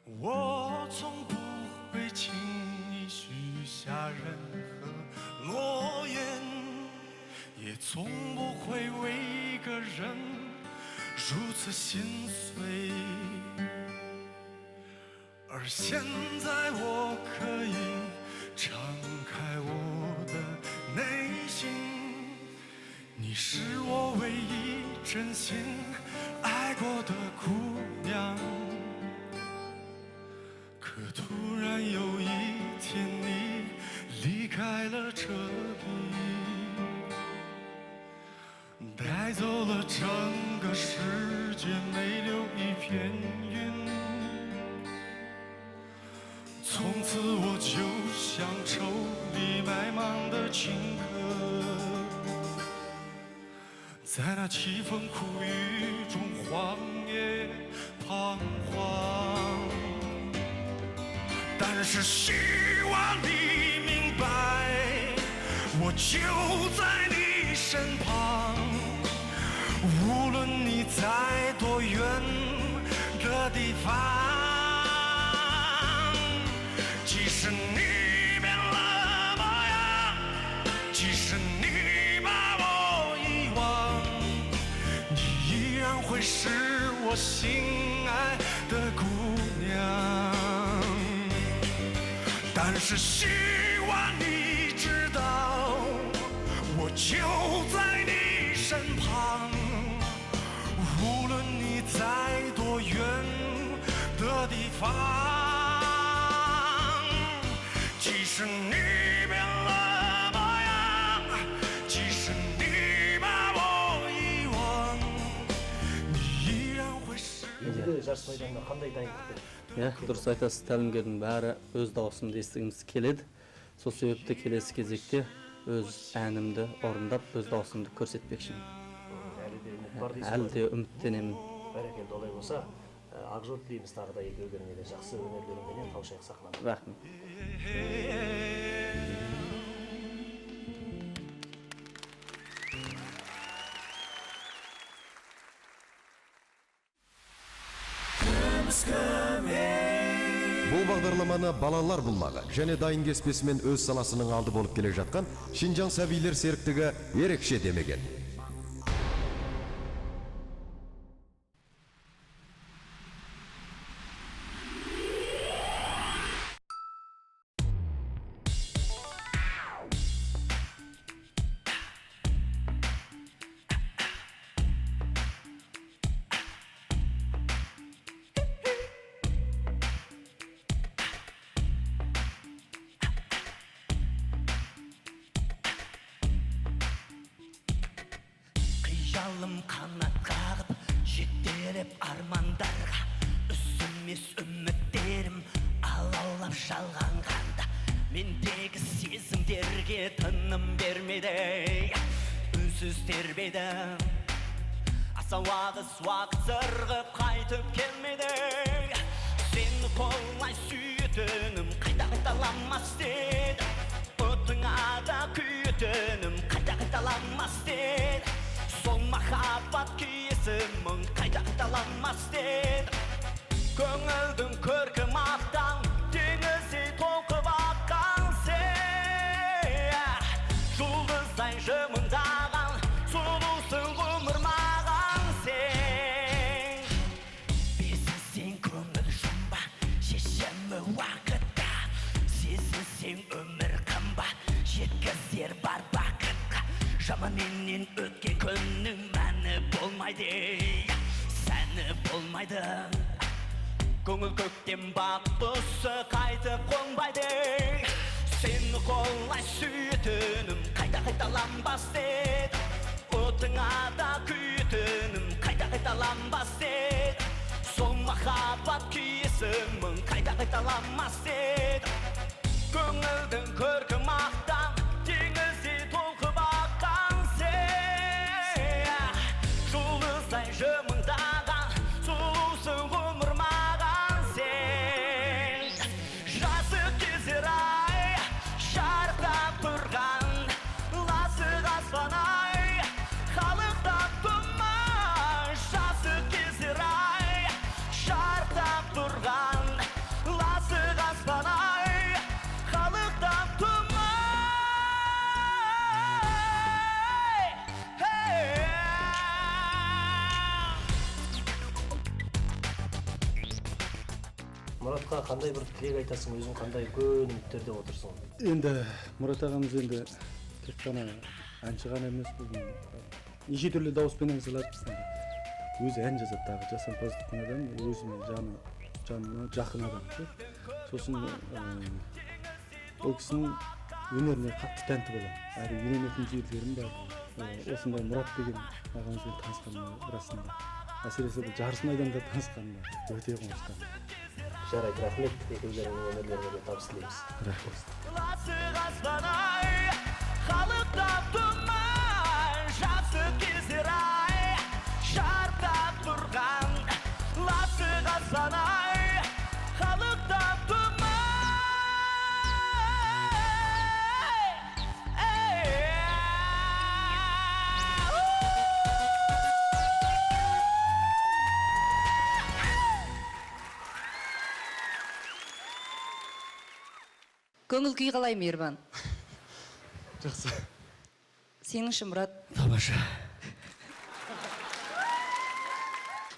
我从不会轻易许下任何诺言，也从不会为一个人如此心碎。而现在我可以敞开我的内心，你是我唯一真心爱过的姑娘。可突然有一天你离开了这里，带走了整个世界，没留一片云。从此我就像愁里埋芒的青稞，在那凄风苦雨中荒野彷徨。但是希望你明白，我就在你身旁，无论你在多远的地方。即使你变了模样，即使你把我遗忘，你依然会是我心爱的姑娘。但是希望你知道，我就在你身旁，无论你在多远的地方。即使你变了模样，即使你把我遗忘，你依然会是。жас майданда қандай дайындық? Дұрыс айтасыз, тәлімгердің бәрі өз дауысымды естігіміз келеді. Сол себепті келесі кезекте өз әнімді орындап, өз дауысымды көрсетпекшімін. Әлі де үміттенемін. Бәрекелді, олай болса, Ақжол тілейміз тағы да екеулеріңе де жақсы өнерлеріңменен қаушайық сахнада. Рахмет. Бұл бағдарламаны балалар бұлмағы және дайын кеспесімен өз саласының алды болып келе жатқан Шинжаң сәбилер серіктігі ерекше демеген. Жалым қанат қағып, жетелеп армандарға, үсімес үміттерім алаулап жалғанғанда, мендегі сезімдерге тыным бермеді, үнсіз тербедім. Аса уақыт зырғып қайтып келмеді, сені қолай сүйетінім қайта қайталамас деді, отыңа да күйетінім қайта қайталамас деді. Сол махаббат киесімің қайта қайталамас деді. Көңілдің көркім ақтан, теңіздей толқып аққан сен. Жұлдыздай жымыңдаған, сұлусың ғұмыр маған сен. Сезінсең көңіл жұмбақ, шешемі уақытта. Сезінсең өмір қымбат, жеткізер бар бақытқа. Жаманменен өткен күннің мәні болмайды, сәні болмайды. Көңіл көктен бақтысы қайтып қонбайды. Сені қолай сүйетінім қайта қайталанбас деді. Отыңа да күйетінім қайта қайталанбас деді. Сол махаббат киесімің қайта қайталамас деді. Көңілдің көркім ақтан, теңіздей толқып аққан сен. Жұлдыздай жымыңдаған, сұлусың ғұмыр маған сен. Жазық кезер ай, шарықтап тұрған, ласық аспан ай, қалықтап тұмай. Жазық кезер ай, шарықтап тұрған, Muratқа қандай бір тілек айтасың, өзің қандай үлкен үміттерде отырсың? Енді Мұрат ағамыз енді тек қана әнші ғана емес, бүгін неше түрлі дауыспен ән салады бізде. Өзі ән жазады, дағы жасампаздықтың адам, өзіме жанына жақын адам. Сосын ол кісінің өнеріне қатты тәнті боламын. Әрі үйренетін жерлерім бар. Осындай Мұрат деген ағамызбен танысқаныма расында. Әсіресе бұл жарыс майданда танысқаныма өте қуаныштымын. Жарайды, рахмет. Екеулеріңнің өнерлеріне табыс тілейміз. Рахмет. Ласық аспан-ай, халықтан тұман, жақсы кездер ай, шарықтап тұрған. Ласық аспан-ай, халықтан тұман. Көңіл күй қалай, Мейірбан? Жақсы. Сеніңші, Мұрат? Тамаша.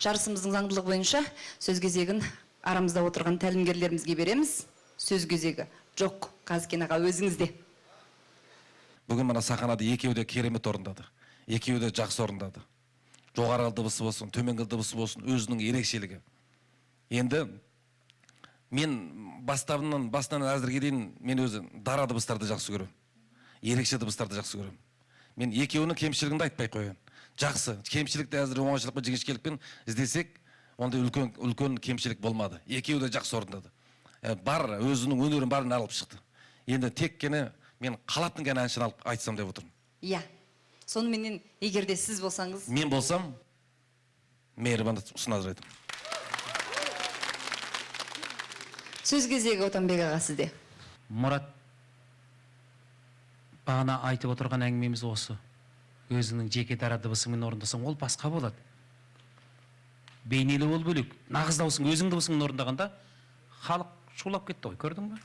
Жарысымыздың заңдылығы бойынша сөз кезегін арамызда отырған тәлімгерлерімізге береміз. Сөз кезегі жоқ, Қазкен аға, өзіңізде. Бүгін мына сахнада екеуі де керемет орындады. Екеуі де жақсы орындады. Жоғарғы дыбысы болсын, төменгі дыбысы болсын, өзінің ерекшелігі. Енді мен басынан әзірге дейін мен өзі дара дыбыстарды жақсы көремін. Ерекше дыбыстарды жақсы көремін. Мен екеуінің кемшілігін айтпай қояйын. Жақсы, кемшілікті әзір оңайшылықпен, жіңішкелікпен іздесек, онда үлкен кемшілік болмады. Екеуі де жақсы орындады. Бар, өзінің өнерін барын алып шықты. Енді тек кені мен қалатын ғана әншіні алып айтсам деп отырмын. Иә. Соныменен егерде сіз болсаңыз? Мен болсам, Мейірбанды ұсынады едім. Сөз кезегі Отанбек аға, сізде. Мұрат, бағана айтып отырған әңгімеміз осы. Өзінің жеке дара дыбысымен орындасаң, ол басқа болады. Бейнелі ол бөлек. Нағыз даусың өзің дыбысымен орындағанда халық шулап кетті ғой, көрдің бе?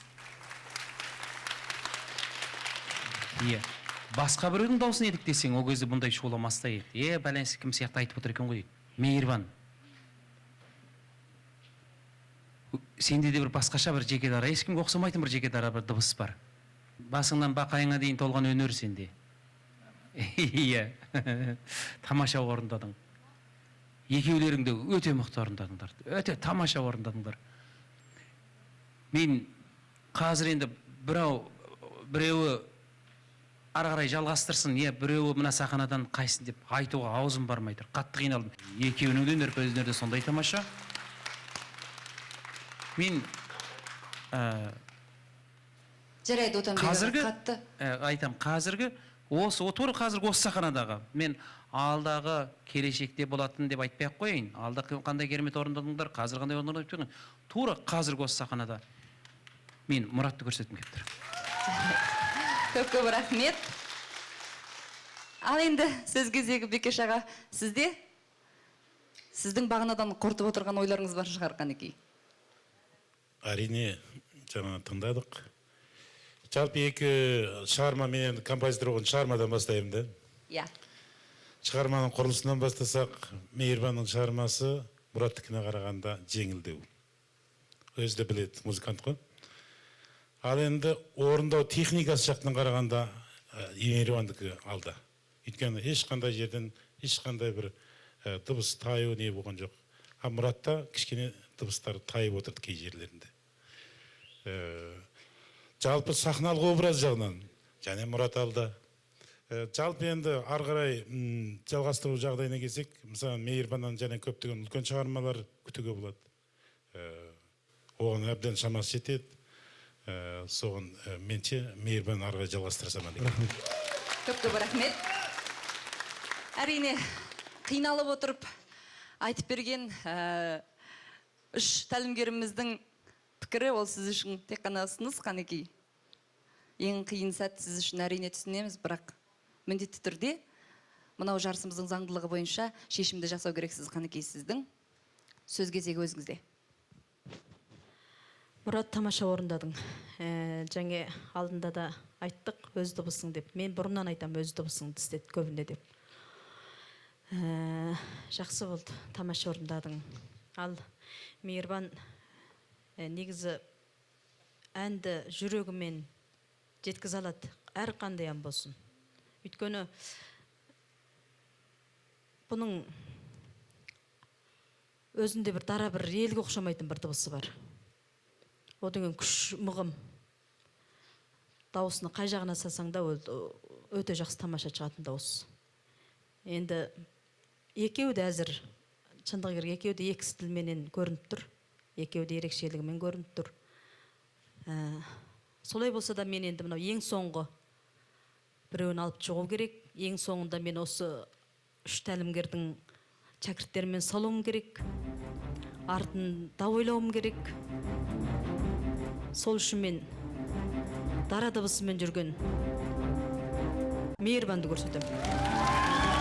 Иә. Басқа біреудің даусын едік десең, ол кезде бұндай шуламаста еді. Бәләнсі кім сияқты айтып отыр екен ғой. Мейірбан. Сенде де бір басқаша бір жеке дара, ешкімге ұқсамайтын бір жеке дара бір дыбыс бар. Басыңнан бақайыңа дейін толған өнер сенде. Иә. Тамаша орындадың. Екеулеріңді өте мықты орындадыңдар. Өте тамаша орындадыңдар. Мен қазір енді біреуі ары қарай жалғастырсын, біреуі мына сахнадан қайсын деп айтуға аузым бармай тұр. Қатты қиналдым. Екеуінің де өнер сондай тамаша. Мен Жарайды, Отанбек аға, қатты. Айтам, қазіргі осы сахнадағы мен алдағы келешекте болатын деп айтпай ақ қояйын. Алда қандай керемет орындадыңдар, қазір қандай орындадыңдар деп тұрмын. Тура қазіргі осы сахнада мен Мұратты көрсеткім келіп тұр. Көп рахмет. Ал енді сөз кезегі Бекеш аға, сізде? Сіздің бағанадан қорытып отырған ойларыңыз бар шығар, Қанекей? Әрине, жаңа тыңдадық. Жалпы екі шығарма, мен композитор болған шығармадан бастаймын да. Иә. Шығарманың құрылысынан бастасақ, Мейірбанның шығармасы Мұраттікіне қарағанда жеңілдеу. Өзі де біледі, музыкант қой. Ал енді орындау техникасы жақтан қарағанда Мейірбандікі алда. Өйткені ешқандай жерден, ешқандай бір дыбыс тайу не болған жоқ. А Мұратта кішкене дыбыстар тайып отырды кей жерлерінде. Жалпы сахналық образ жағынан және Мұрат алда. Жалпы енді ары қарай жалғастыру жағдайына келсек, мысалы Мейірбаннан және көптеген үлкен шығармалар күтуге болады. Оған әбден шамасы жетеді. Соған менше Мейірбан ары қарай жалғастырсам деп. Көп рахмет. Әрине, қиналып отырып айтып берген үш тәлімгеріміздің пікірі, ол сіз үшін тек қана ұсыныс, Қанекей. Ең қиын сәт сіз үшін әрине түсінеміз, бірақ міндетті түрде мынау жарысымыздың заңдылығы бойынша шешімді жасау керексіз, Қанекей, сіздің. Сөз кезегі өзіңізде. Мұрат, тамаша орындадың. Жаңа алдында да айттық, өз дыбысың деп. Мен бұрыннан айтам, өз дыбысыңды істет көбінде деп. Жақсы болды, тамаша орындадың. Ал Мейірбан негізі әнді жүрегімен жеткізе алады, әр қандай ән болсын. Өйткені бұның өзінде бір дара бір елге ұқсамайтын бір дыбысы бар. О деген күш, мұғым. Дауысыны қай жағына салсаң да өте жақсы тамаша шығатын дауыс. Енді екеуі де әзір, шындығы керек, екеуі де екі стильменен көрініп тұр. Екеуі де ерекшелігімен көрініп тұр. Солай болса да мен енді мынау ең соңғы біреуін алып шығу керек. Ең соңында мен осы үш тәлімгердің шәкірттерімен салуым керек. Артында ойлауым керек. Сол үшін мен дара дыбысымен жүрген Мейірбанды көрсетемін.